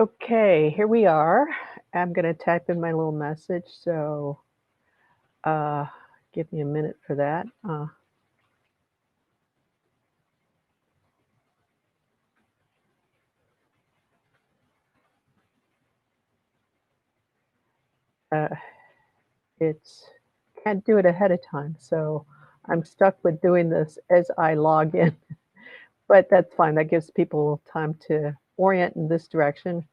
Okay, here we are. I'm going to type in my little message, so uh, give me a minute for that. Uh, it's can't do it ahead of time, so I'm stuck with doing this as I log in. But that's fine. That gives people time to orient in this direction.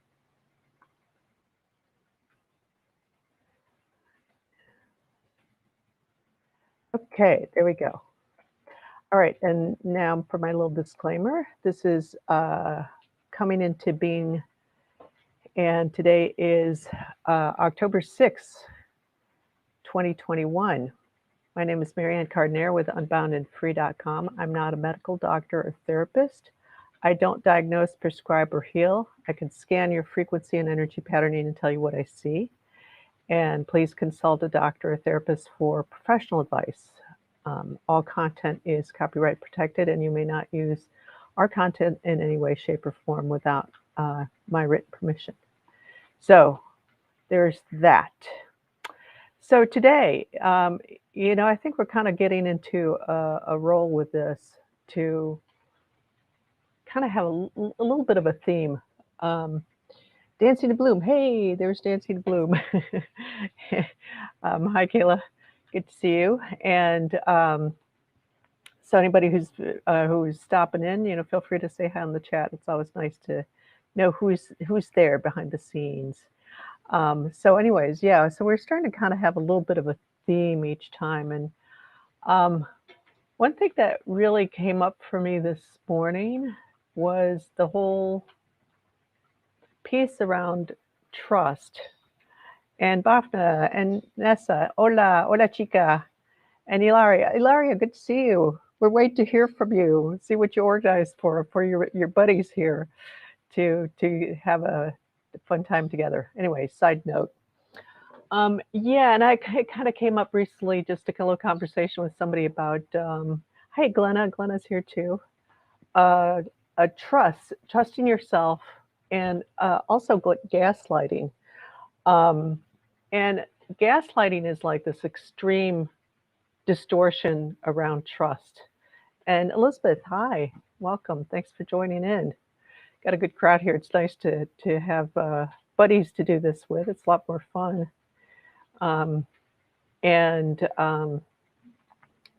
Okay, there we go. All right, and now for my little disclaimer. This is coming into being, and today is October 6th, 2021. My name is Marianne Carduner with unboundandfree.com. I'm not a medical doctor or therapist. I don't diagnose, prescribe, or heal. I can scan your frequency and energy patterning and tell you what I see. And please consult a doctor or therapist for professional advice. All content is copyright protected, and you may not use our content in any way, shape, or form without my written permission. So there's that. So today, I think we're kind of getting into a role with this to kind of have a little bit of a theme. Um, Dancing to Bloom. Hey, there's Dancing to Bloom. Hi, Kayla. Good to see you. And so anybody who's stopping in, feel free to say hi in the chat. It's always nice to know who's there behind the scenes. So anyways, yeah, so we're starting to kind of have a little bit of a theme each time. And um, one thing that really came up for me this morning was the whole piece around trust. And Bafna and Nessa, hola chica, and Ilaria, good to see you. We're waiting to hear from you, see what you organized for your buddies here to have a fun time together. Anyway, side note. Yeah, and kind of came up recently, just a little conversation with somebody about, hey, Glenna's here too. Uh, a trusting yourself, and also gaslighting. Um, and gaslighting is like this extreme distortion around trust. And Elizabeth, hi, welcome. Thanks for joining in. Got a good crowd here. It's nice to have buddies to do this with. It's a lot more fun. Um, and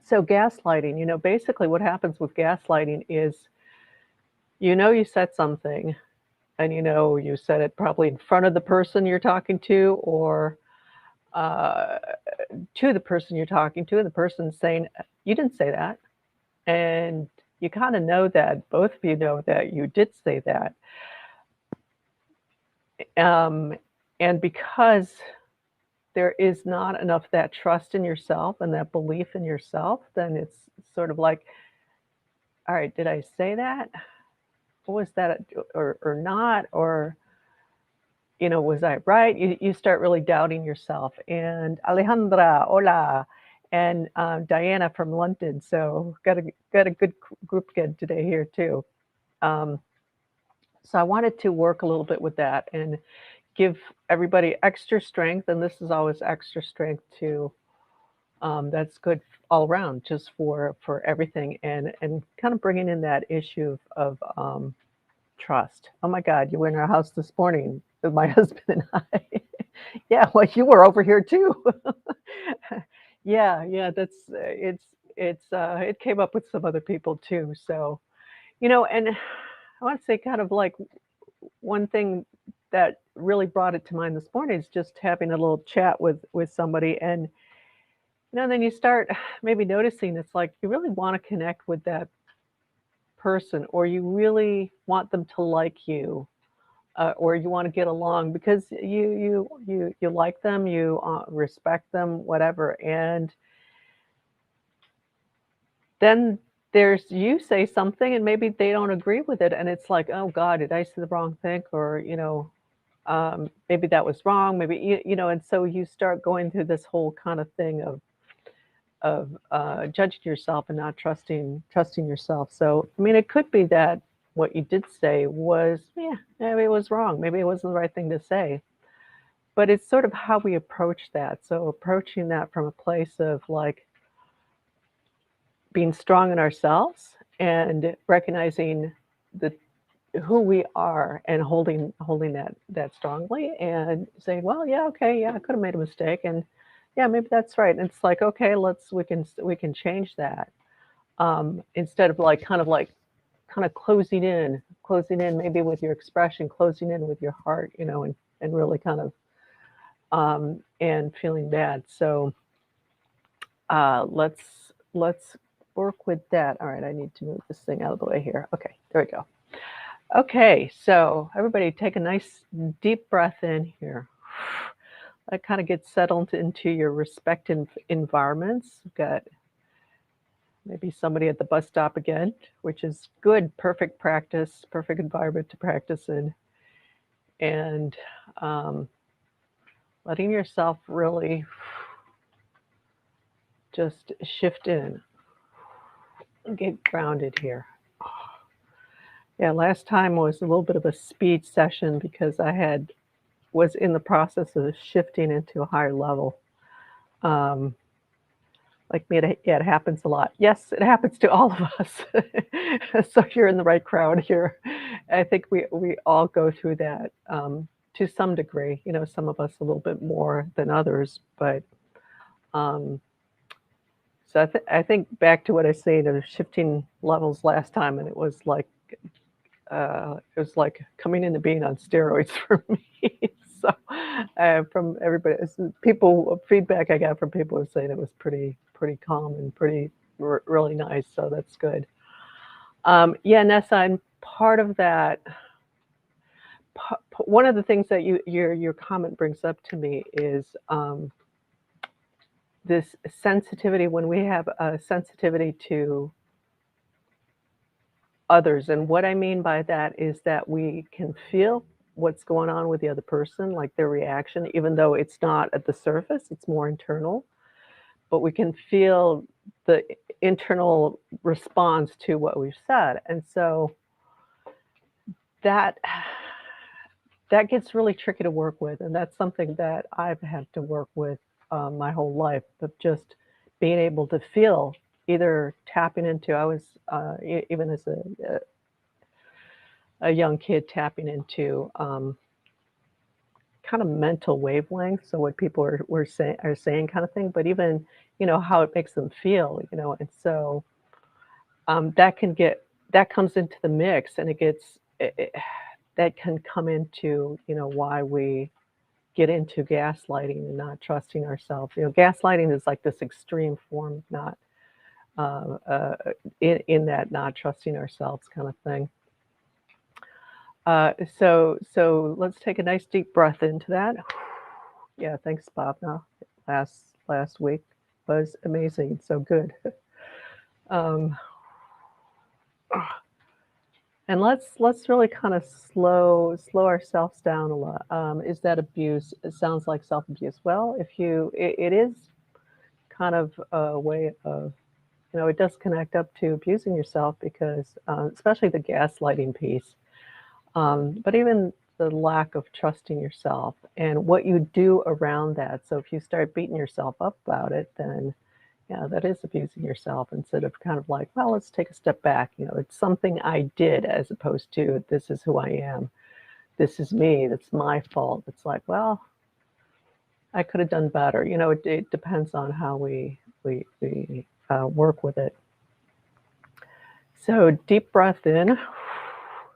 So gaslighting, basically what happens with gaslighting is, you said something, and you said it probably in front of the person you're talking to, or uh, to the person you're talking to, and the person's saying, you didn't say that. And you kind of know that, both of you know that you did say that. Um, and because there is not enough that trust in yourself and that belief in yourself, then it's sort of like, all right, did I say that? What was that, or not? Or, was I right? You start really doubting yourself. And Alejandra, hola, and Diana from London. So got a good group again today here too. Um, so I wanted to work a little bit with that and give everybody extra strength. And this is always extra strength too. That's good all around, just for everything, and kind of bringing in that issue of trust. Oh my God, you were in our house this morning with my husband and I. Yeah, well, you were over here too. Yeah, that's it came up with some other people too. So, and I want to say kind of like one thing that really brought it to mind this morning is just having a little chat with somebody, and then you start maybe noticing it's like you really want to connect with that person, or you really want them to like you, or you want to get along because you like them, you respect them, whatever. And then there's you say something and maybe they don't agree with it, and it's like, oh God, did I say the wrong thing? Or maybe that was wrong, maybe and so you start going through this whole kind of thing of judging yourself and not trusting yourself. So I mean, it could be that what you did say was, yeah, maybe it was wrong. Maybe it wasn't the right thing to say. But it's sort of how we approach that. So approaching that from a place of like being strong in ourselves and recognizing the who we are and holding that strongly and saying, well, yeah, okay, yeah, I could have made a mistake, and yeah, maybe that's right. And it's like, okay, we can change that, instead of kind of closing in maybe with your expression, closing in with your heart, and really kind of and feeling bad. So let's work with that. All right, I need to move this thing out of the way here. Okay, there we go. Okay, so everybody take a nice deep breath in here. That kind of gets settled into your respective environments. We've got maybe somebody at the bus stop again, which is good, perfect practice, perfect environment to practice in. And letting yourself really just shift in and get grounded here. Yeah, last time was a little bit of a speed session because was in the process of shifting into a higher level. Like me, it happens a lot. Yes, it happens to all of us. So you're in the right crowd here. I think we all go through that to some degree. Some of us a little bit more than others, but um, so I think back to what I said of shifting levels last time, and it was like coming into being on steroids for me. So from everybody, people feedback I got from people were saying it was pretty calm and pretty really nice. So that's good. Yeah, Nessa, and part of that, one of the things that your comment brings up to me is this sensitivity. When we have a sensitivity to others. And what I mean by that is that we can feel what's going on with the other person, like their reaction, even though it's not at the surface, it's more internal. But we can feel the internal response to what we've said. And so that gets really tricky to work with. And that's something that I've had to work with my whole life, of just being able to feel, either tapping into, I was even as a young kid, tapping into kind of mental wavelengths, so what people are saying, kind of thing, but even how it makes them feel, and so that comes into the mix, and that can come into why we get into gaslighting and not trusting ourselves. Gaslighting is like this extreme form of not in that not trusting ourselves kind of thing. So let's take a nice deep breath into that. Yeah, thanks, Bhavna. Last week was amazing. So good. Um, and let's really kind of slow ourselves down a lot. Is that abuse? It sounds like self-abuse. Well, it is kind of a way of, it does connect up to abusing yourself, because especially the gaslighting piece. But even the lack of trusting yourself and what you do around that. So if you start beating yourself up about it, then yeah, that is abusing yourself, instead of kind of like, well, let's take a step back. It's something I did, as opposed to, this is who I am. This is me. That's my fault. It's like, well, I could have done better. It depends on how we work with it. So deep breath in,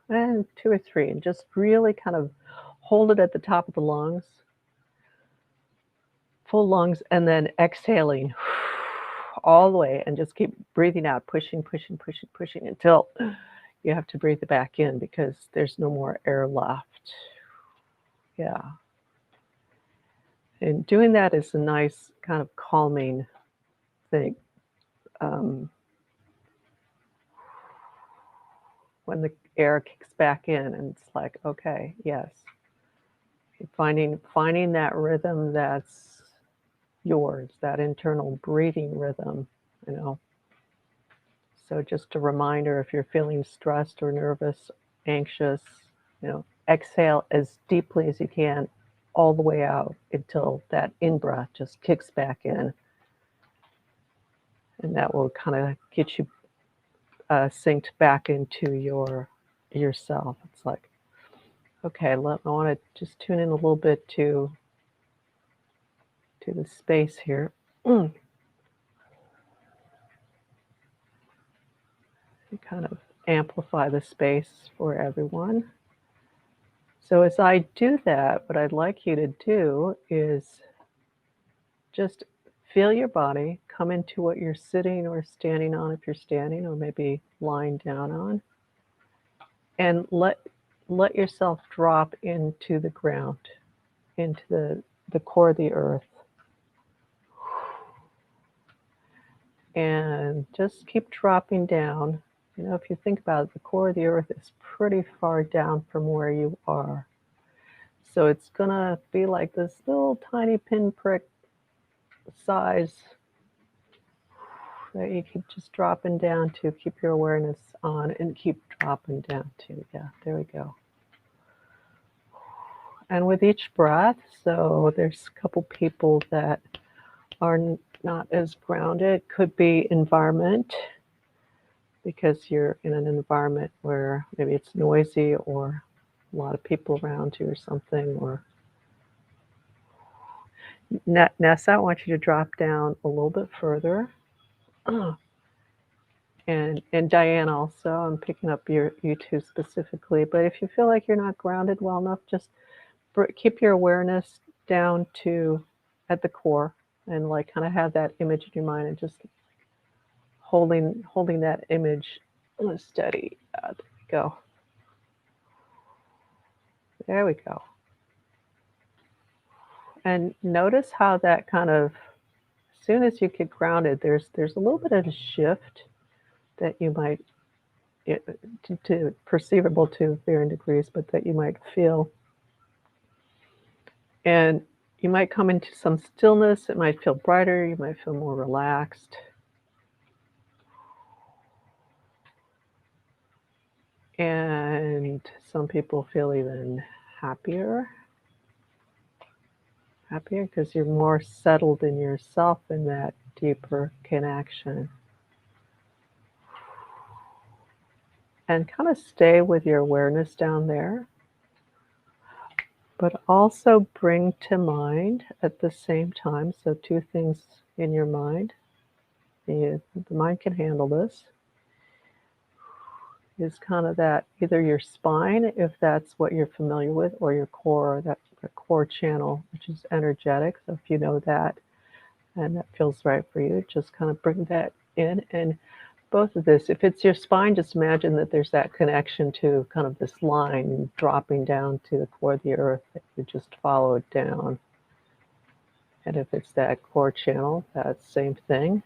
and 2 or 3, and just really kind of hold it at the top of the lungs, full lungs, and then exhaling all the way, and just keep breathing out, pushing until you have to breathe it back in, because there's no more air left. Yeah. And doing that is a nice kind of calming thing. When the air kicks back in, and it's like, okay, yes, finding that rhythm that's yours, that internal breathing rhythm, So just a reminder, if you're feeling stressed or nervous, anxious, exhale as deeply as you can all the way out until that in-breath just kicks back in. And that will kind of get you synced back into yourself. It's like, okay, I want to just tune in a little bit to the space here. Kind of amplify the space for everyone. So as I do that, what I'd like you to do is just feel your body come into what you're sitting or standing on, if you're standing, or maybe lying down on, and let yourself drop into the ground, into the core of the earth. And just keep dropping down. If you think about it, the core of the earth is pretty far down from where you are. So it's gonna be like this little tiny pinprick size that you keep just dropping down to. Keep your awareness on and keep dropping down to. Yeah, there we go. And with each breath, so there's a couple people that are not as grounded. Could be environment, because you're in an environment where maybe it's noisy or a lot of people around you or something. Or Nessa, I want you to drop down a little bit further. And Diane also, I'm picking up you two specifically. But if you feel like you're not grounded well enough, just keep your awareness down to at the core, and like kind of have that image in your mind, and just holding that image steady. There we go. There we go. And notice how that kind of, as soon as you get grounded, there's a little bit of a shift that you might, to perceivable to varying degrees, but that you might feel. And you might come into some stillness. It might feel brighter. You might feel more relaxed. And some people feel even happier because you're more settled in yourself in that deeper connection. And kind of stay with your awareness down there, but also bring to mind at the same time, so two things in your mind, the mind can handle this, is kind of that either your spine, if that's what you're familiar with, or your core, that core channel, which is energetic. So if you know that and that feels right for you, just kind of bring that in. And both of this, if it's your spine, just imagine that there's that connection to kind of this line dropping down to the core of the earth that you just followed down. And if it's that core channel, that same thing.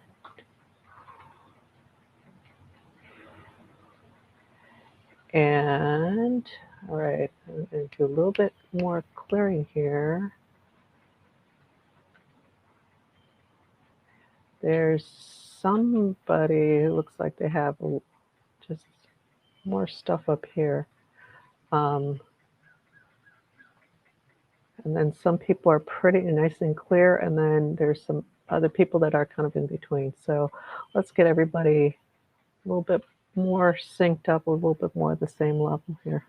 And all right, I'm going to do a little bit more clearing here. There's somebody who looks like they have just more stuff up here. And then some people are pretty nice and clear, and then there's some other people that are kind of in between. So let's get everybody a little bit more synced up, a little bit more at the same level here.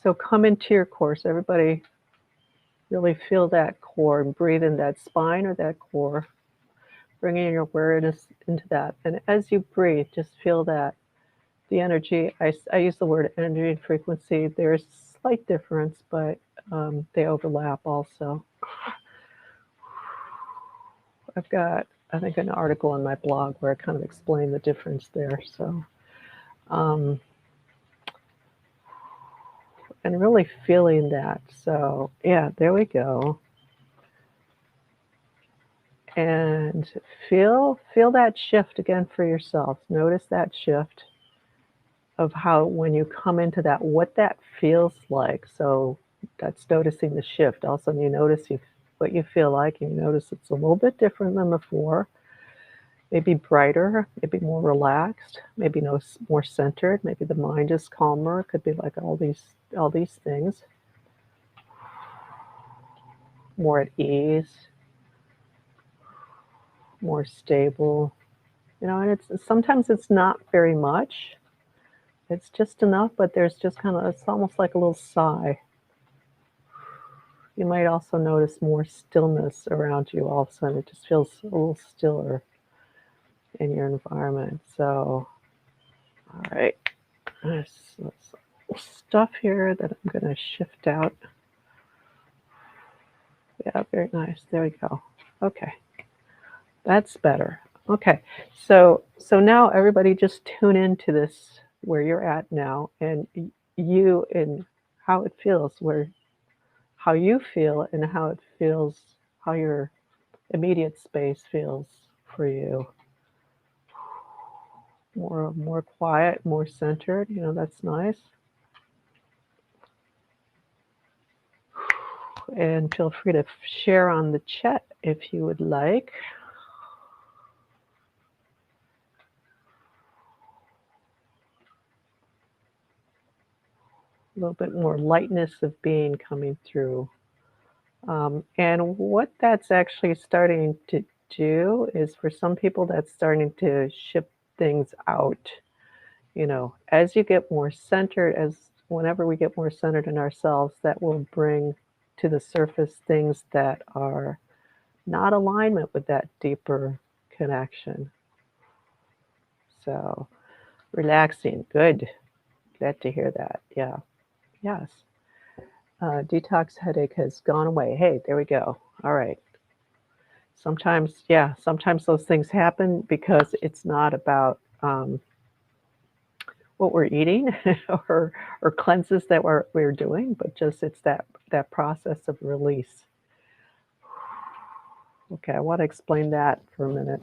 So come into your core. So everybody really feel that core and breathe in that spine or that core, bringing your awareness into that. And as you breathe, just feel that the energy, I use the word energy and frequency. There's a slight difference, but they overlap also. I've got, I think, an article on my blog where I kind of explain the difference there. So, and really feeling that. So yeah, there we go. And feel that shift again for yourself. Notice that shift of how, when you come into that, what that feels like. So that's noticing the shift. All of a sudden you notice what you feel like, and you notice it's a little bit different than before. maybe brighter, maybe more relaxed, maybe no more centered, maybe the mind is calmer. Could be like all these things. More at ease, more stable. You know, and it's sometimes it's not very much. It's just enough, but there's just kind of it's almost like a little sigh. You might also notice more stillness around you all of a sudden. It just feels a little stiller in your environment. So, all right, there's stuff here that I'm going to shift out. Yeah, very nice. There we go. Okay, that's better. Okay, so now everybody just tune into this where you're at now, and you and how it feels, where how you feel, and how it feels, how your immediate space feels for you. More quiet, more centered. You know, that's nice. And feel free to share on the chat if you would like. A little bit more lightness of being coming through. And what that's actually starting to do is for some people, that's starting to shift things out. You know, as you get more centered, as whenever we get more centered in ourselves, that will bring to the surface things that are not alignment with that deeper connection. So relaxing, good. Glad to hear that. Yeah, yes. Detox headache has gone away. Hey, there we go. All right. Sometimes, yeah, sometimes those things happen because it's not about what we're eating or cleanses that we're doing, but just it's that process of release. Okay, I want to explain that for a minute.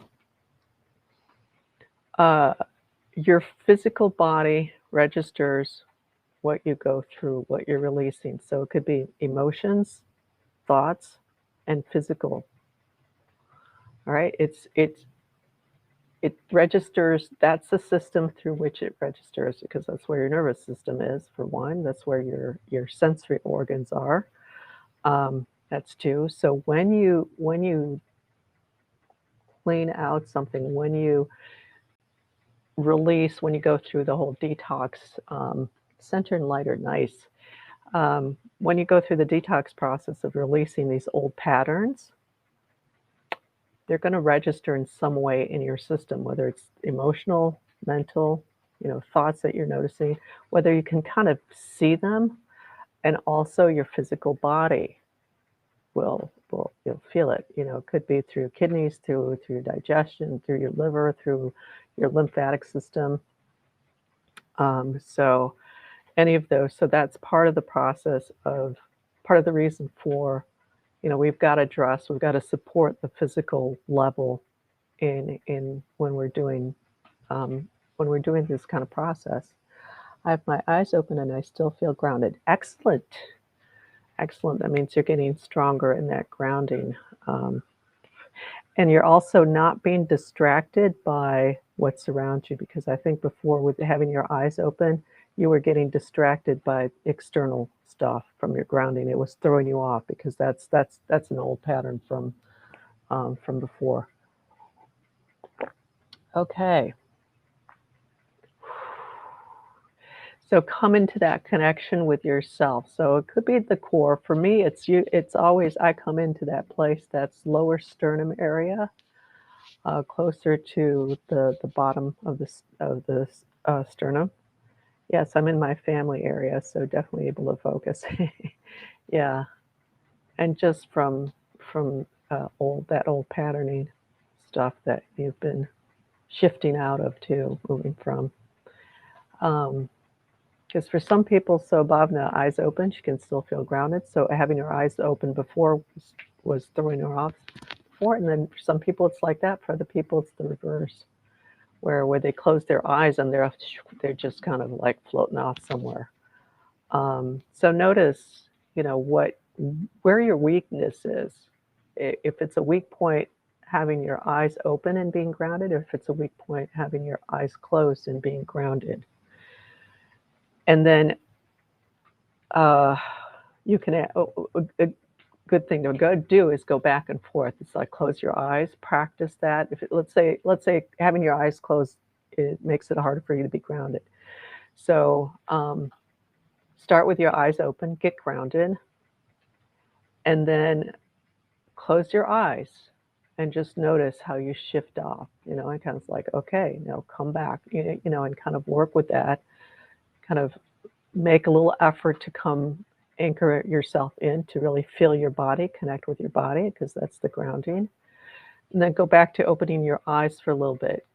Your physical body registers what you go through, what you're releasing. So it could be emotions, thoughts, and physical. All right, it registers. That's the system through which it registers because that's where your nervous system is for one. That's where your sensory organs are. That's two. So when you clean out something, when you release, when you go through the whole detox, center and lighter, nice. When you go through the detox process of releasing these old patterns, they're going to register in some way in your system, whether it's emotional, mental, you know, thoughts that you're noticing, whether you can kind of see them, and also your physical body will you'll feel it. You know, it could be through kidneys, through your digestion, through your liver, through your lymphatic system. So any of those. So that's part of the process of part of the reason for, you know, we've got to support the physical level in when we're doing this kind of process. I have my eyes open and I still feel grounded. Excellent. Excellent. That means you're getting stronger in that grounding. And you're also not being distracted by what's around you because I think before with having your eyes open, you were getting distracted by external stuff from your grounding. It was throwing you off because that's an old pattern from before. Okay. So come into that connection with yourself. So it could be the core. For me, it's you. It's always I come into that place that's lower sternum area, closer to the bottom of the sternum. Yes, I'm in my family area, so definitely able to focus. Yeah, and just from old patterning stuff that you've been shifting out of too, moving from. Because for some people, so Bhavna, eyes open, she can still feel grounded. So having her eyes open before was throwing her off before, and then for some people it's like that. For other people, it's the reverse, where they close their eyes and they're just kind of like floating off somewhere. So notice, you know, where your weakness is. If it's a weak point, having your eyes open and being grounded. If it's a weak point, having your eyes closed and being grounded. And then you can, a good thing to go do is go back and forth. It's like close your eyes, practice that. If it, let's say having your eyes closed, it makes it harder for you to be grounded. So start with your eyes open, get grounded, and then close your eyes and just notice how you shift off, and kind of like, okay, come back, and kind of work with that, kind of make a little effort to come anchor yourself in to really feel your body, connect with your body, because that's the grounding. And then go back to opening your eyes for a little bit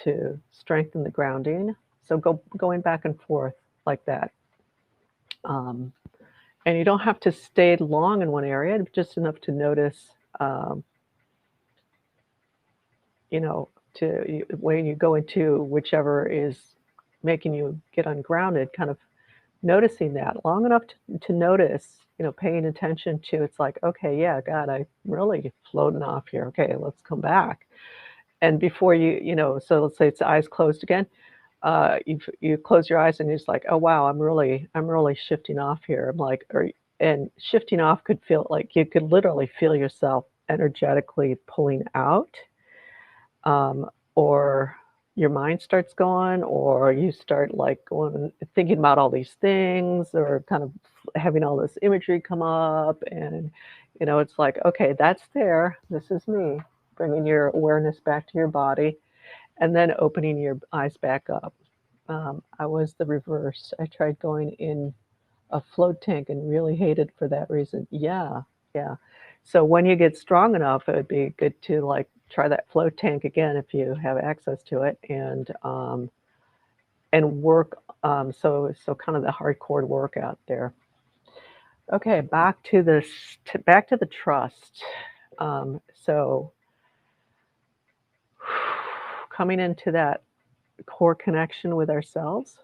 to strengthen the grounding. So going back and forth like that. And you don't have to stay long in one area, just enough to notice, when you go into whichever is making you get ungrounded, kind of noticing that long enough to notice, paying attention to, it's like, okay, yeah, God, I'm really floating off here. Okay, let's come back. And before so let's say it's eyes closed again. You close your eyes and you're just like, oh wow, I'm really shifting off here. I'm like, and shifting off could feel like you could literally feel yourself energetically pulling out, or your mind starts going, or you start like going thinking about all these things, or kind of having all this imagery come up, and it's like, okay, that's there. This is me, bringing your awareness back to your body, and then opening your eyes back up. I was the reverse. I tried going in a float tank and really hated for that reason. Yeah, yeah. So when you get strong enough, it would be good to like try that float tank again if you have access to it, and work. So kind of the hardcore workout there. Okay, back to the trust. So coming into that core connection with ourselves,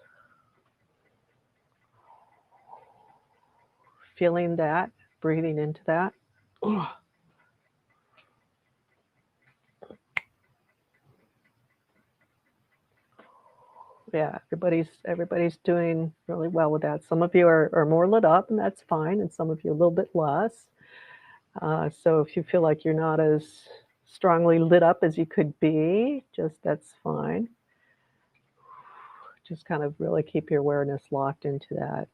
feeling that, breathing into that. Yeah, everybody's doing really well with that. Some of you are more lit up, and that's fine, and some of you a little bit less. So if you feel like you're not as strongly lit up as you could be, that's fine. Just kind of really keep your awareness locked into that.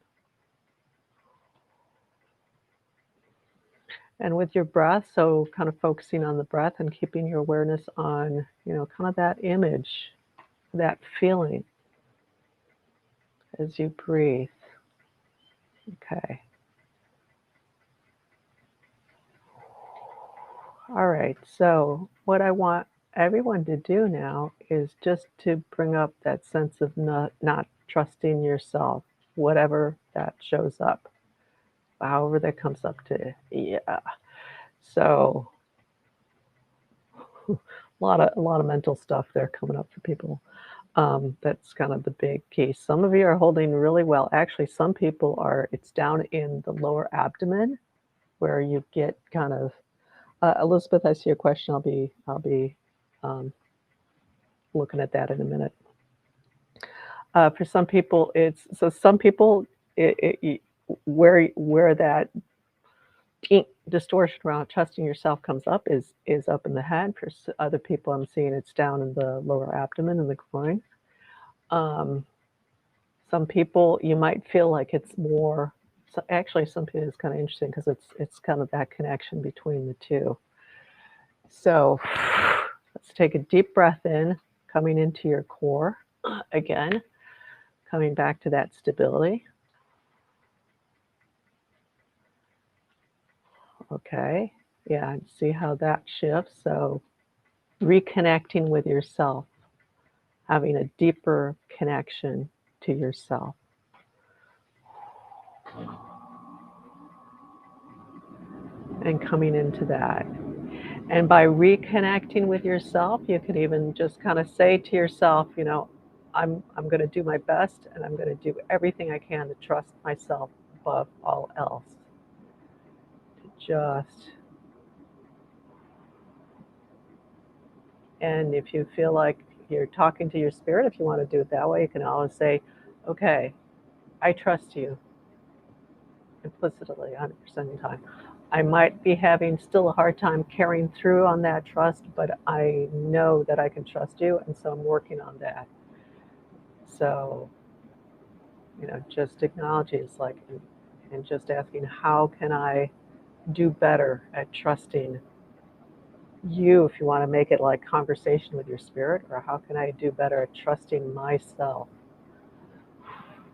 And with your breath, so kind of focusing on the breath and keeping your awareness on, kind of that image, that feeling as you breathe. Okay. All right. So what I want everyone to do now is just to bring up that sense of not trusting yourself, whatever that shows up, however that comes up to. Yeah. So a lot of mental stuff there coming up for people. That's kind of the big key. Some of you are holding really well. Actually, some people it's down in the lower abdomen where you get kind of, Elizabeth, I see your question. I'll be looking at that in a minute. For some people, where that distortion around trusting yourself comes up is up in the head. For other people, I'm seeing it's down in the lower abdomen and the groin. Some people, you might feel like it's more. So actually, some people, it's kind of interesting because it's kind of that connection between the two. So let's take a deep breath in, coming into your core again, coming back to that stability. Okay, yeah, and see how that shifts. So reconnecting with yourself, having a deeper connection to yourself. And coming into that. And by reconnecting with yourself, you could even just kind of say to yourself, I'm going to do my best, and I'm going to do everything I can to trust myself above all else. To just And if you feel like you're talking to your spirit, if you want to do it that way, you can always say, okay, I trust you implicitly 100% of the time. I might be having still a hard time carrying through on that trust, but I know that I can trust you, and so I'm working on that. So, just acknowledging it's like, and just asking, how can I do better at trusting you, if you want to make it like conversation with your spirit, or how can I do better at trusting myself?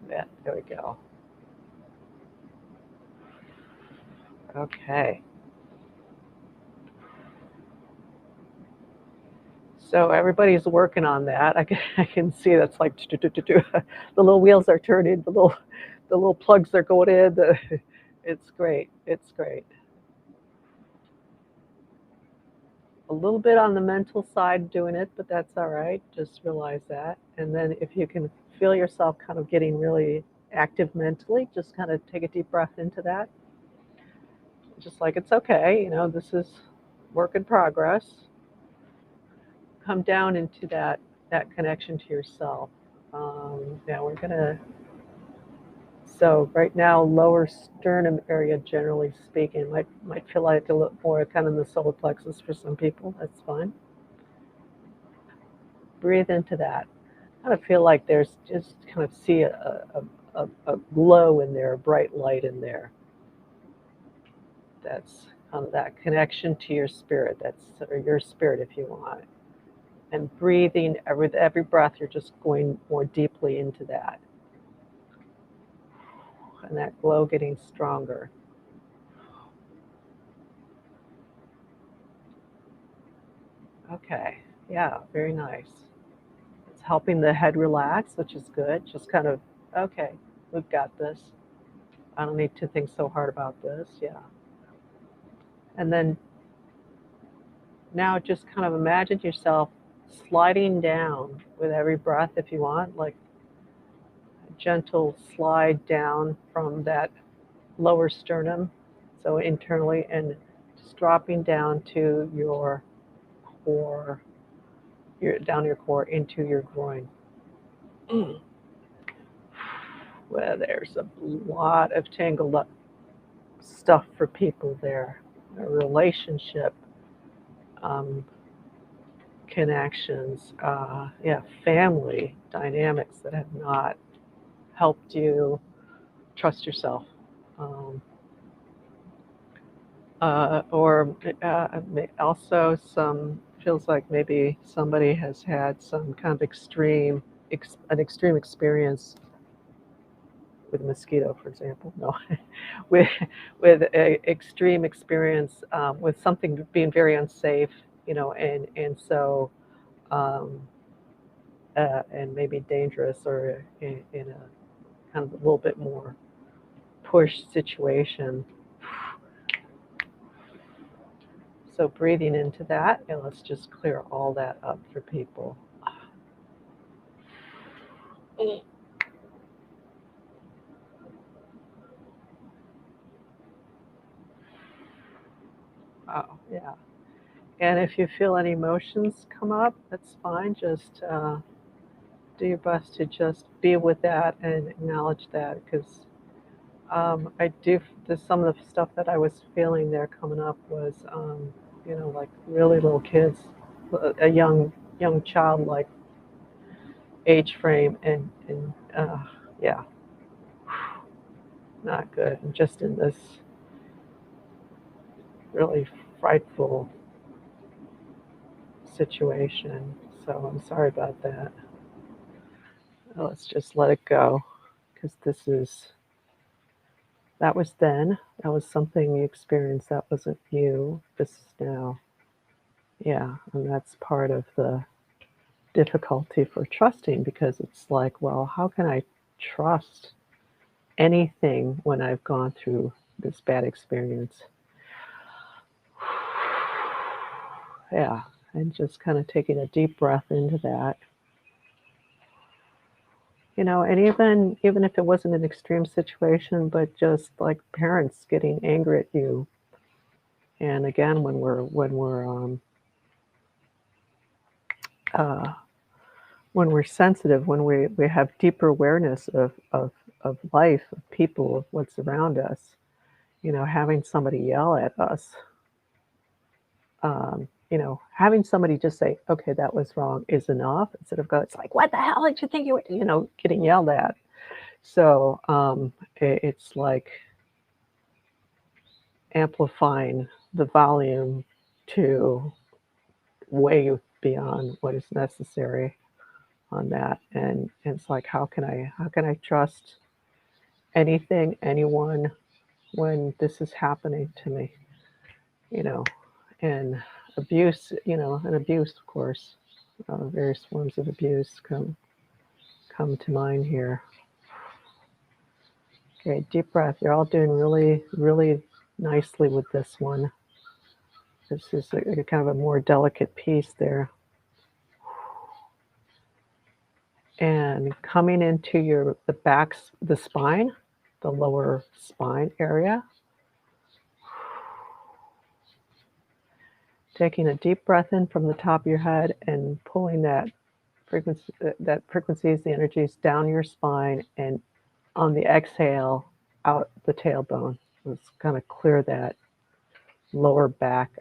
Yeah, there we go. Okay. So everybody's working on that. I can see that's like the little wheels are turning, the little plugs are going in. It's great. It's great. A little bit on the mental side doing it, but that's all right. Just realize that. And then if you can feel yourself kind of getting really active mentally, just kind of take a deep breath into that. Just like it's okay, this is work in progress. Come down into that connection to yourself. Now we're gonna. So right now, lower sternum area, generally speaking, might feel like a little more kind of in the solar plexus for some people. That's fine. Breathe into that. Kind of feel like there's just kind of see a glow in there, a bright light in there. That's that connection to your spirit. That's or your spirit, if you want. And breathing every breath, you're just going more deeply into that, and that glow getting stronger. Okay, yeah, very nice. It's helping the head relax, which is good. Just kind of, okay, we've got this. I don't need to think so hard about this. Yeah. And then now just kind of imagine yourself sliding down with every breath if you want, like a gentle slide down from that lower sternum, so internally, and just dropping down to your core, down your core into your groin. Well, there's a lot of tangled up stuff for people there. A relationship um, connections, yeah, family dynamics that have not helped you trust yourself. Um, or also some feels like maybe somebody has had some kind of an extreme experience with a mosquito, for example. No, with a extreme experience with something being very unsafe, and so um, and maybe dangerous or in a kind of a little bit more push situation. So breathing into that, and let's just clear all that up for people. Oh, yeah. And if you feel any emotions come up, that's fine. Just do your best to just be with that and acknowledge that, because I do. Some of the stuff that I was feeling there coming up was, like really little kids, a young child like age frame, and yeah, not good. And just in this really frightful situation. So I'm sorry about that. Let's just let it go, because that was then. That was something you experienced. That wasn't you. This is now. Yeah, and that's part of the difficulty for trusting, because it's like, well, how can I trust anything when I've gone through this bad experience? Yeah, and just kind of taking a deep breath into that. And even if it wasn't an extreme situation, but just like parents getting angry at you, and again, when we're when we're sensitive, when we have deeper awareness of life, of people, of what's around us, having somebody yell at us, having somebody just say, okay, that was wrong is enough, instead of it's like, what the hell did you think you were, getting yelled at. So it's like amplifying the volume to way beyond what is necessary on that. And it's like, how can I trust anything, anyone, when this is happening to me? And abuse, and abuse, of course, various forms of abuse come to mind here. Okay, deep breath. You're all doing really, really nicely with this one. This is a kind of a more delicate piece there. And coming into the spine, the lower spine area. Taking a deep breath in from the top of your head and pulling that frequencies, the energies down your spine, and on the exhale, out the tailbone. Let's kind of clear that lower back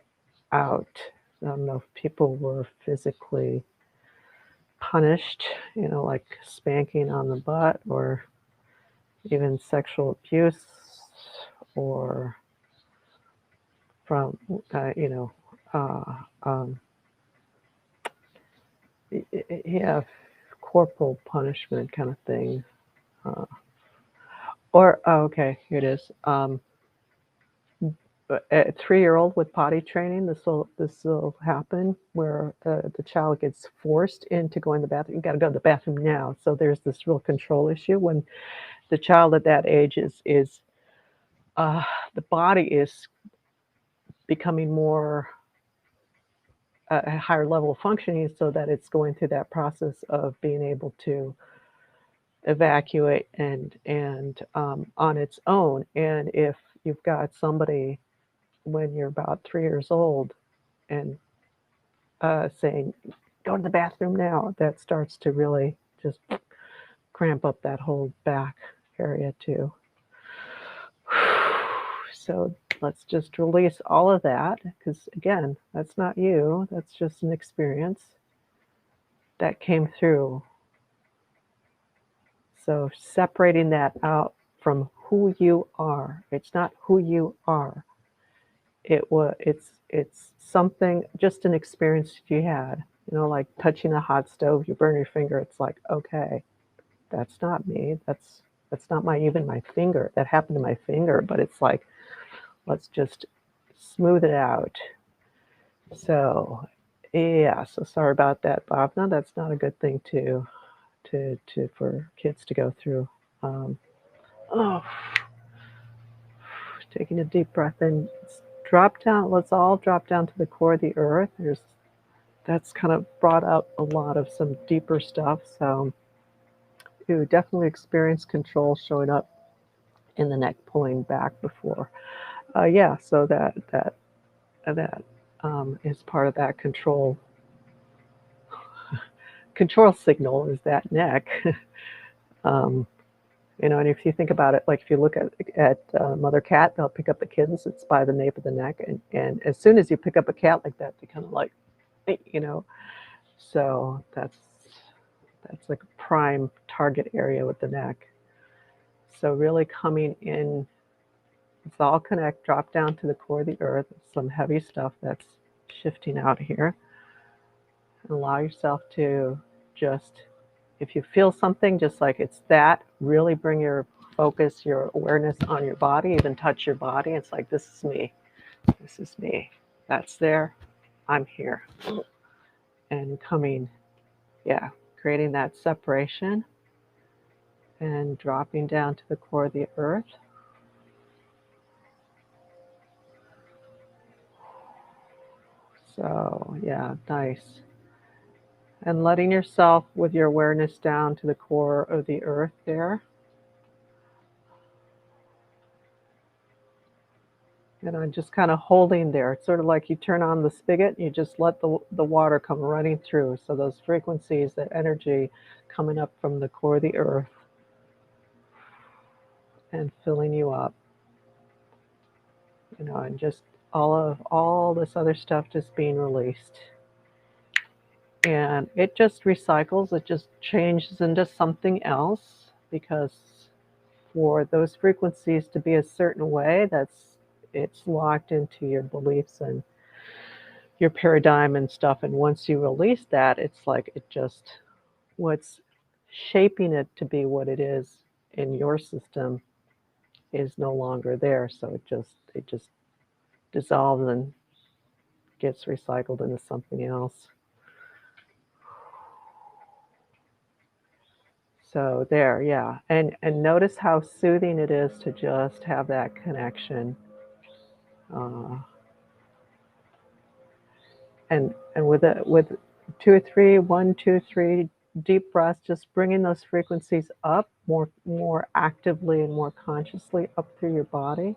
out. I don't know if people were physically punished, like spanking on the butt, or even sexual abuse, or from, corporal punishment kind of thing. Okay, here it is. A 3-year-old with potty training, this will happen, where the child gets forced into going to the bathroom. You got to go to the bathroom now. So there's this real control issue when the child at that age is the body is becoming more a higher level of functioning, so that it's going through that process of being able to evacuate and on its own. And if you've got somebody when you're about 3 years old and saying, go to the bathroom now, that starts to really just cramp up that whole back area too. So let's just release all of that, because again, that's not you, that's just an experience that came through. So separating that out from who you are. It's not who you are. It's something, just an experience you had. Like touching a hot stove, you burn your finger. It's like, okay, that's not me. That's not even my finger. That happened to my finger, but it's like, let's just smooth it out. So yeah, so sorry about that, Bob. No, that's not a good thing for kids to go through. Taking a deep breath in. Drop down. Let's all drop down to the core of the earth. That's kind of brought up a lot of some deeper stuff. So you definitely experience control showing up in the neck, pulling back before. Yeah, so that is part of that control signal, is that neck. And if you think about it, like if you look at mother cat, they'll pick up the kittens. It's by the nape of the neck, and as soon as you pick up a cat like that, they kind of like, So that's like a prime target area with the neck. So really coming in, let's all connect. Drop down to the core of the earth. Some heavy stuff that's shifting out here. And allow yourself to just, if you feel something, just like it's that, really bring your focus, your awareness on your body, even touch your body. It's like, this is me. This is me. That's there. I'm here. And coming, creating that separation and dropping down to the core of the earth. So, yeah, nice. And letting yourself, with your awareness, down to the core of the earth there. Just kind of holding there. It's sort of like you turn on the spigot, and you just let the water come running through. So those frequencies, that energy coming up from the core of the earth and filling you up, and just all this other stuff just being released. And it just recycles, it just changes into something else, because for those frequencies to be a certain way, it's locked into your beliefs and your paradigm and stuff. And once you release that, it's like what's shaping it to be what it is in your system is no longer there. So it just dissolves and gets recycled into something else. So there, yeah. And notice how soothing it is to just have that connection. Uh, and with 2 or 3 deep breaths, just bringing those frequencies up more actively and more consciously up through your body,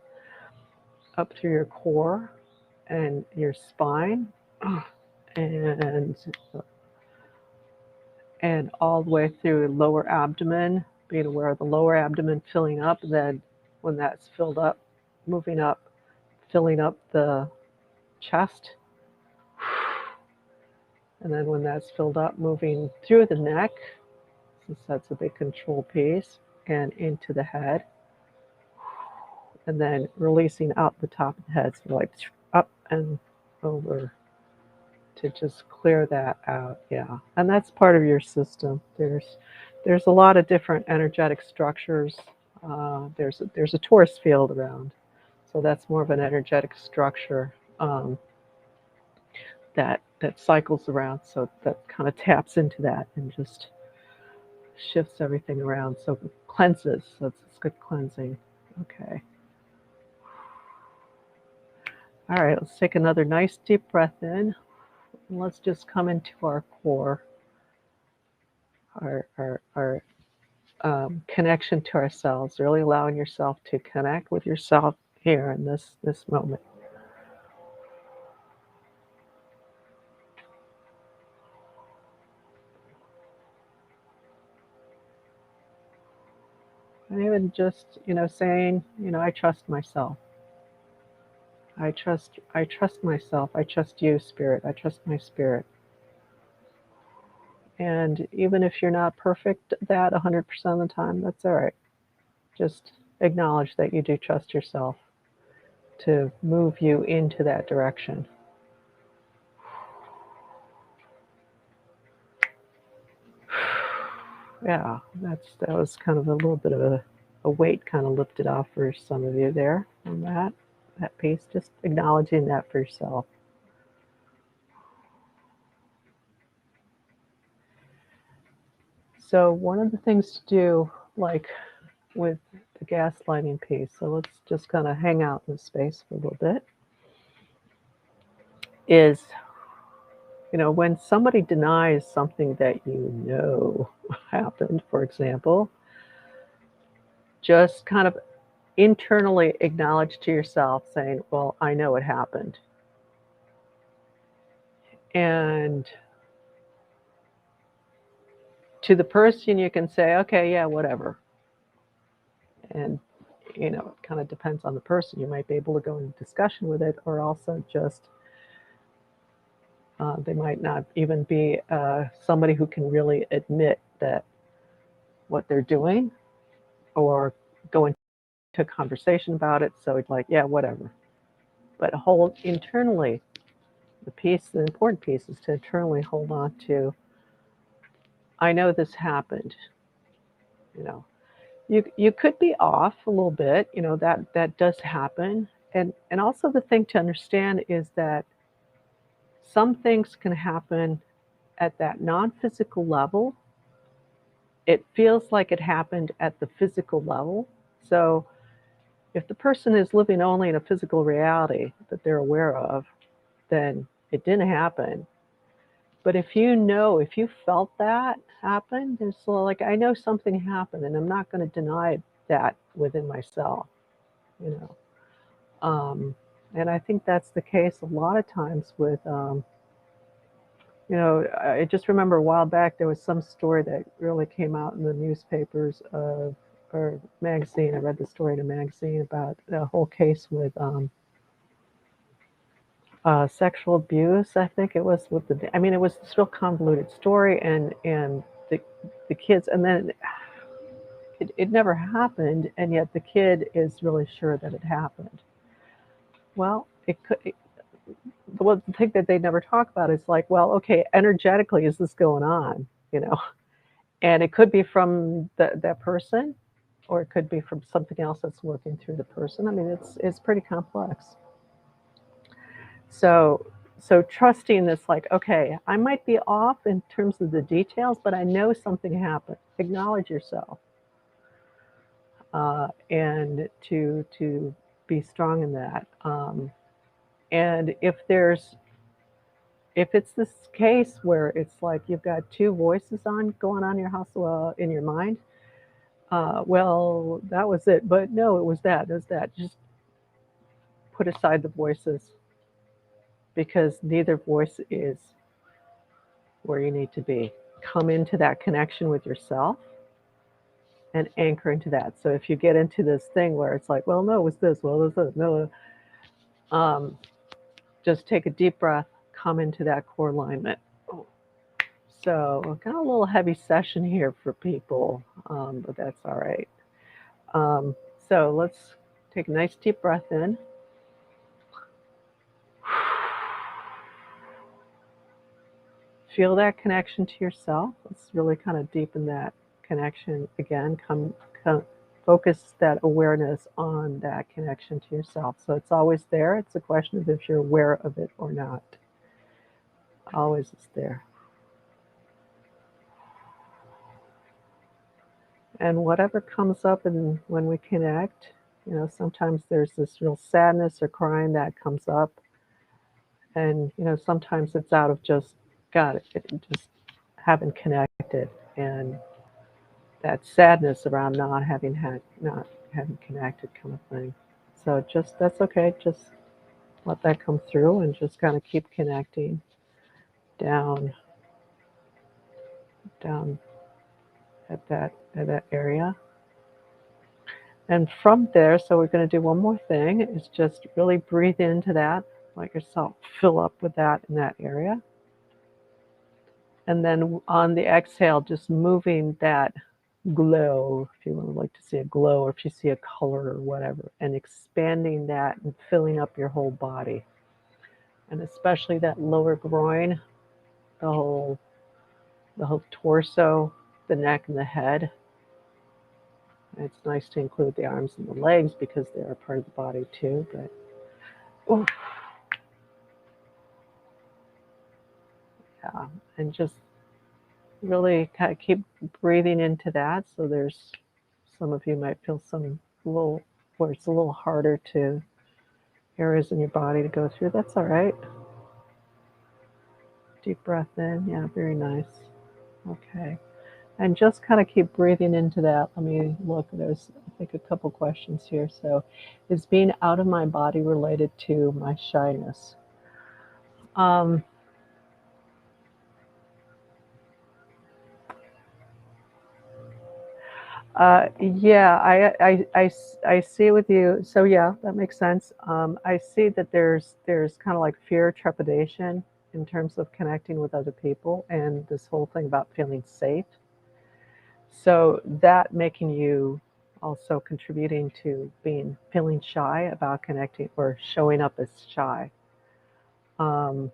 up through your core and your spine, and all the way through lower abdomen, being aware of the lower abdomen filling up. Then when that's filled up, moving up, filling up the chest. And then when that's filled up, moving through the neck, since that's a big control piece, and into the head. And then releasing out the top of the head, so like up and over, to just clear that out. Yeah. And that's part of your system. There's a lot of different energetic structures. There's a torus field around, so that's more of an energetic structure, that cycles around. So that kind of taps into that and just shifts everything around. So it cleanses. So it's good cleansing. Okay. All right, let's take another nice deep breath in. And let's just come into our core, our connection to ourselves, really allowing yourself to connect with yourself here in this moment. And even just, saying, I trust myself. I trust myself. I trust you, Spirit. I trust my spirit. And even if you're not perfect at that 100% of the time, that's all right. Just acknowledge that you do trust yourself to move you into that direction. Yeah, that was kind of a little bit of a weight kind of lifted off for some of you there on that piece. Just acknowledging that for yourself. So one of the things to do, like with the gaslighting piece, so let's just kind of hang out in this space for a little bit, is, when somebody denies something that happened, for example, just kind of internally acknowledge to yourself, saying, well, I know it happened. And to the person, you can say, okay, yeah, whatever. And, it kind of depends on the person. You might be able to go into discussion with it, or also just, they might not even be somebody who can really admit that what they're doing, or go into a conversation about it. So it's like, yeah, whatever. But hold internally, the important piece is to internally hold on to, I know this happened. You know, you could be off a little bit. That does happen. And also the thing to understand is that some things can happen at that non-physical level. It feels like it happened at the physical level. So if the person is living only in a physical reality that they're aware of, then it didn't happen. But if you felt that happen, it's like, I know something happened, and I'm not going to deny that within myself, you know. And I think that's the case a lot of times with, I just remember a while back there was some story that really came out in the newspapers or magazine. I read the story in a magazine about the whole case with sexual abuse. I think it was with I mean, it was this real convoluted story, and the kids, and then it never happened, and yet the kid is really sure that it happened. Well, it could. The one thing that they never talk about is like, well, okay, energetically, is this going on? You know, and it could be from that person, or it could be from something else that's working through the person. I mean, it's pretty complex. So so trusting this, like, okay, I might be off in terms of the details, but I know something happened. Acknowledge yourself, and to be strong in that. And if it's this case where it's like you've got two voices on going on in your house, in your mind, well, that was it. But no, it was that. It was that. Just put aside the voices because neither voice is where you need to be. Come into that connection with yourself and anchor into that. So if you get into this thing where it's like, well, no, it was this, well, it was this, no, um, just take a deep breath, come into that core alignment. So I've got a little heavy session here for people, but that's all right. So let's take a nice deep breath in. Feel that connection to yourself. Let's really kind of deepen that connection again. Come focus that awareness on that connection to yourself. So it's always there. It's a question of if you're aware of it or not. Always is there. And whatever comes up and when we connect, sometimes there's this real sadness or crying that comes up. And, sometimes it's out of just, God, just haven't connected. And that sadness around not having connected kind of thing. So just, that's okay. Just let that come through and just kind of keep connecting down, down at that area. And from there, so we're going to do one more thing is just really breathe into that, let yourself fill up with that in that area. And then on the exhale, just moving that glow, if you would like to see a glow, or if you see a color or whatever, and expanding that and filling up your whole body. And especially that lower groin, the whole torso, the neck and the head. It's nice to include the arms and the legs because they are part of the body too, but yeah, and just really kind of keep breathing into that. So there's some of you might feel some little where it's a little harder to areas in your body to go through. That's all right. Deep breath in. Yeah, very nice. Okay. And just kind of keep breathing into that. Let me look. There's, I think, a couple questions here. So, is being out of my body related to my shyness? Um, yeah, I see with you. So yeah, that makes sense. I see that there's kind of like fear, trepidation in terms of connecting with other people, and this whole thing about feeling safe. So that making you also contributing to being feeling shy about connecting or showing up as shy. Um,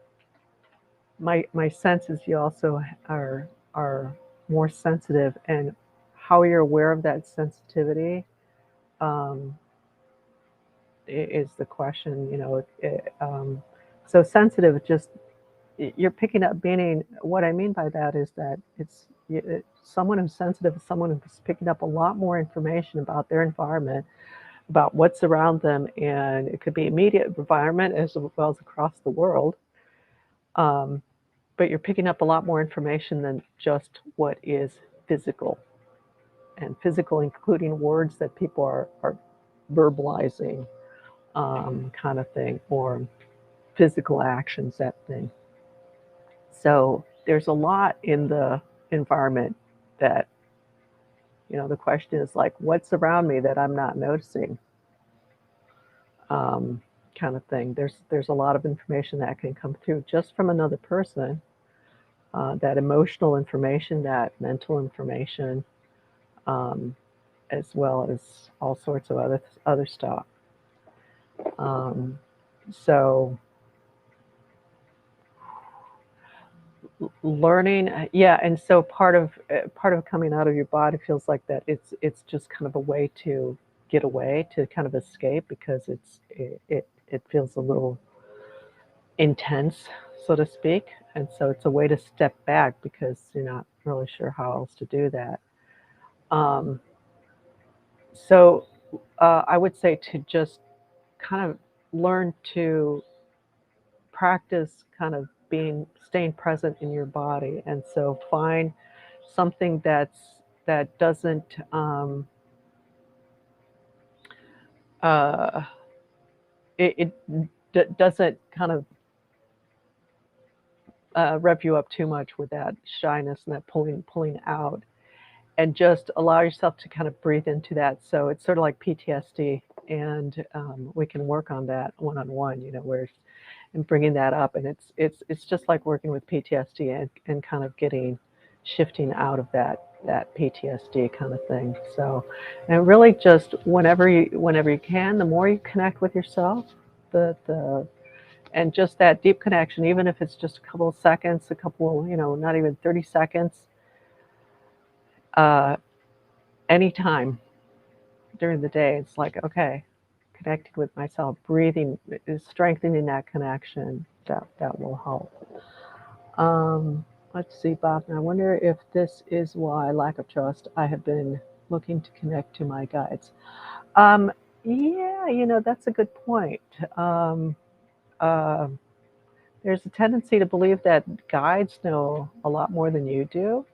my sense is you also are more sensitive, and how you're aware of that sensitivity um, is the question. So sensitive, just you're picking up meaning. What I mean by that is that someone who's sensitive is someone who's picking up a lot more information about their environment, about what's around them, and it could be immediate environment as well as across the world. Um, but you're picking up a lot more information than just what is physical, and physical including words that people are verbalizing kind of thing, or physical actions, that thing. So there's a lot in the environment that, the question is like, what's around me that I'm not noticing? Kind of thing. There's a lot of information that can come through just from another person, that emotional information, that mental information, um, as well as all sorts of other stuff. Um, so learning, yeah, and so part of coming out of your body feels like that. It's just kind of a way to get away, to kind of escape, because it feels a little intense, so to speak. And so it's a way to step back because you're not really sure how else to do that. Um, so I would say to just kind of learn to practice kind of staying present in your body. And so find something that doesn't uh, doesn't kind of rev you up too much with that shyness and that pulling out, and just allow yourself to kind of breathe into that. So it's sort of like PTSD, and we can work on that one-on-one, where and bringing that up, and it's just like working with PTSD, and kind of shifting out of that PTSD kind of thing. So, and really just whenever you can, the more you connect with yourself, the and just that deep connection, even if it's just a couple of seconds, not even 30 seconds, uh, anytime during the day, it's like, okay, connecting with myself, breathing, is strengthening that connection. That will help. Um, let's see, Bob. I wonder if this is why lack of trust. I have been looking to connect to my guides. Um, yeah, that's a good point. Um, uh, there's a tendency to believe that guides know a lot more than you do.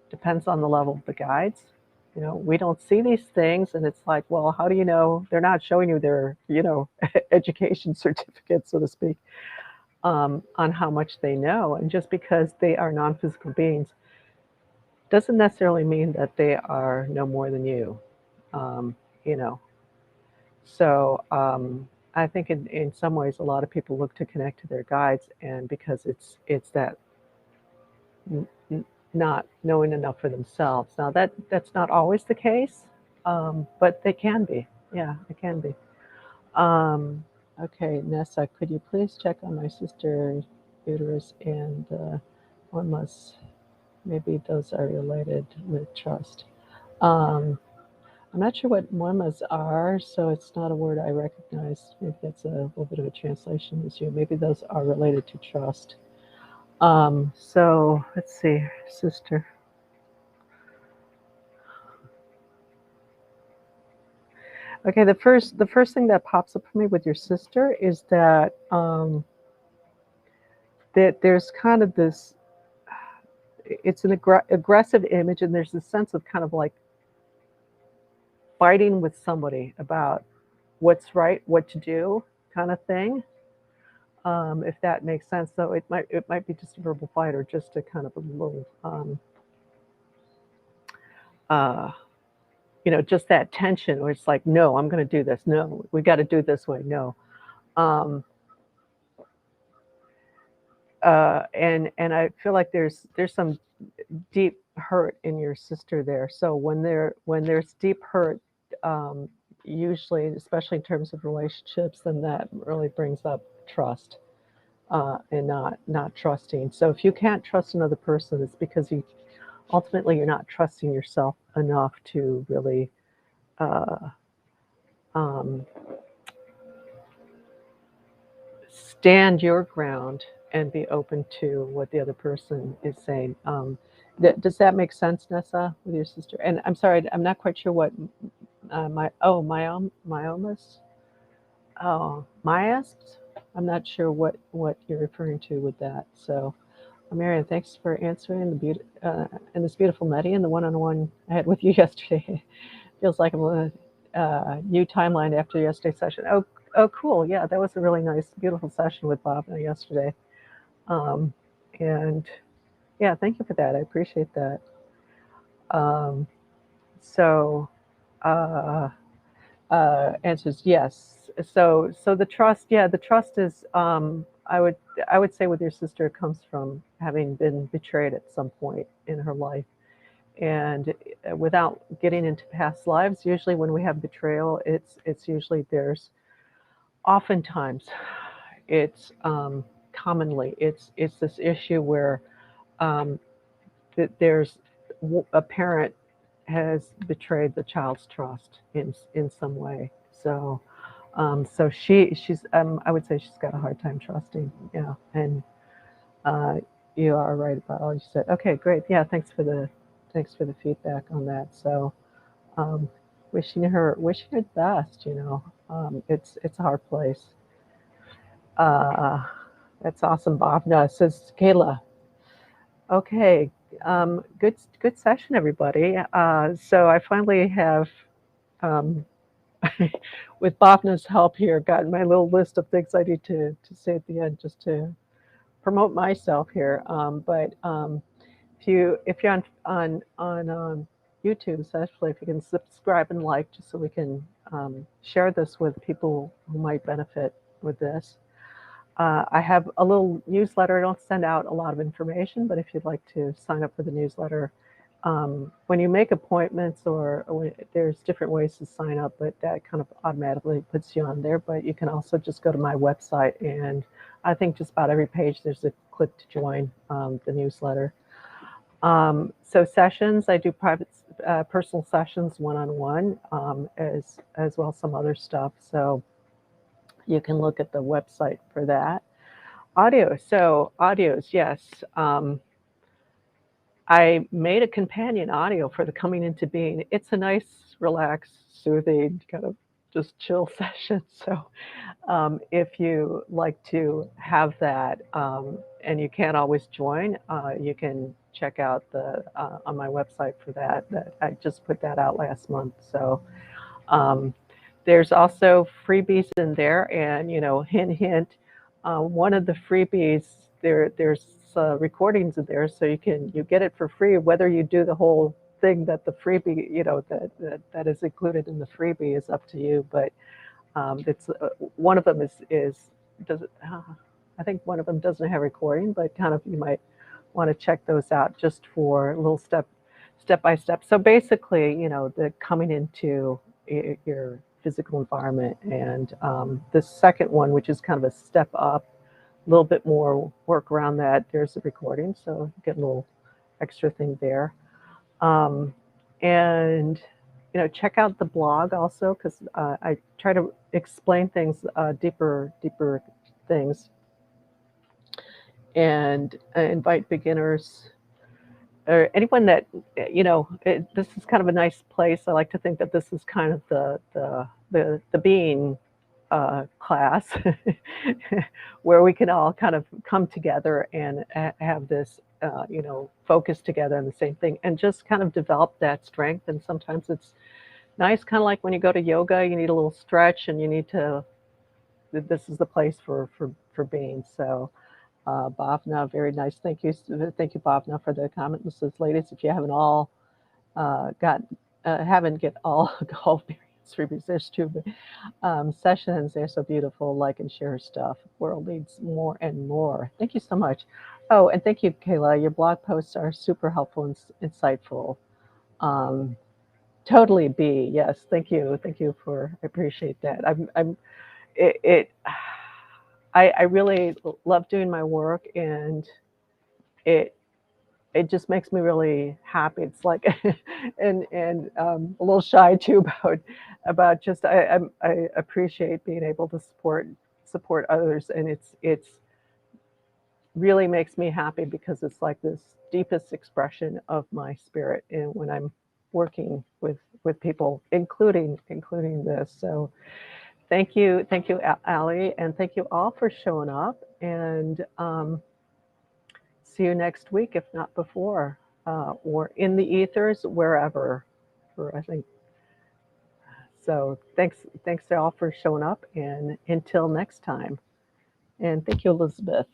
Depends on the level of the guides. We don't see these things, and it's like, well, how do you know? They're not showing you their, education certificate, so to speak, on how much they know. And just because they are non-physical beings doesn't necessarily mean that they are no more than you. Um, you know, so I think in some ways a lot of people look to connect to their guides, and because it's that n- not knowing enough for themselves. Now that's not always the case, but they can be. Yeah, it can be. Um, okay, Nessa, could you please check on my sister uterus and oneness? Maybe those are related with trust. Um, I'm not sure what muemas are, so it's not a word I recognize. Maybe that's a little bit of a translation issue. Maybe those are related to trust. So let's see, sister. Okay, the first thing that pops up for me with your sister is that there's kind of this. It's an aggressive image, and there's a sense of kind of like fighting with somebody about what's right, what to do, kind of thing. If that makes sense. So it might be just a verbal fight, or just a kind of a little uh, just that tension where it's like, no, I'm going to do this. No, we got to do it this way. No. Um, and I feel like there's some deep hurt in your sister there. So when there's deep hurt, um, usually, especially in terms of relationships, then that really brings up trust, and not trusting. So if you can't trust another person, it's because ultimately you're not trusting yourself enough to really uh, um, stand your ground and be open to what the other person is saying. Does that make sense, Nessa, with your sister? And I'm sorry, I'm not quite sure what myomas. Oh, myasps. I'm not sure what you're referring to with that. So, Marianne, thanks for answering and this beautiful Medi and the one-on-one I had with you yesterday. Feels like I'm new timeline after yesterday's session. Oh, cool. Yeah, that was a really nice, beautiful session with Bob yesterday. Um, and yeah, thank you for that. I appreciate that. Um, so, uh, answers yes. So the trust, yeah, the trust is. I would say with your sister it comes from having been betrayed at some point in her life, and without getting into past lives, usually when we have betrayal, it's usually there's oftentimes it's commonly it's this issue where um, there's a parent has betrayed the child's trust in some way. So she's I would say she's got a hard time trusting. Yeah, and uh, you are right about all you said. Okay, great. Yeah, thanks for the feedback on that. So um, wishing her the best. It's a hard place. Uh, that's awesome, Bob. No, says Kayla. Okay, good session, everybody. So I finally have, um, with Bhavna's help here, gotten my little list of things I need to say at the end just to promote myself here. But if you're on YouTube, especially if you can subscribe and like, just so we can share this with people who might benefit with this. I have a little newsletter. I don't send out a lot of information, but if you'd like to sign up for the newsletter, when you make appointments or there's different ways to sign up, but that kind of automatically puts you on there. But you can also just go to my website, and I think just about every page there's a click to join the newsletter. So sessions, I do private, personal sessions, one-on-one, as well as some other stuff. So you can look at the website for that. Audio. So audios, yes. I made a companion audio for the coming into being. It's a nice, relaxed, soothing, kind of just chill session. So if you like to have that and you can't always join, you can check out the on my website for that. That I just put that out last month. So um, there's also freebies in there, and hint, hint. One of the freebies there's recordings in there, so you get it for free, whether you do the whole thing that the freebie, that is included in the freebie is up to you. But it's one of them is does it, I think one of them doesn't have recording, but kind of you might want to check those out just for a little step by step. So basically, the coming into your physical environment, and the second one, which is kind of a step up, a little bit more work around that. There's a recording, so you get a little extra thing there. Um, and check out the blog also, because I try to explain things, deeper things, and invite beginners or anyone that this is kind of a nice place. I like to think that this is kind of the being class where we can all kind of come together and have this focus together on the same thing and just kind of develop that strength. And sometimes it's nice, kind of like when you go to yoga, you need a little stretch, and you need to. This is the place for being. So Bhavna, very nice. Thank you, Bhavna, for the comment. This says, ladies, if you haven't all got haven't get all golf freebies, there's two sessions. They're so beautiful. Like and share stuff. World needs more and more. Thank you so much. Oh, and thank you, Kayla. Your blog posts are super helpful and insightful. Um, totally, B. Yes, thank you for. I appreciate that. I'm it I really love doing my work, and it it just makes me really happy. It's like, and a little shy too about just I appreciate being able to support others, and it's really makes me happy because it's like this deepest expression of my spirit, and when I'm working with people, including this. So thank you, Ali, and thank you all for showing up. And see you next week, if not before, or in the ethers, wherever. For I think so. So thanks to all for showing up, and until next time. And thank you, Elizabeth.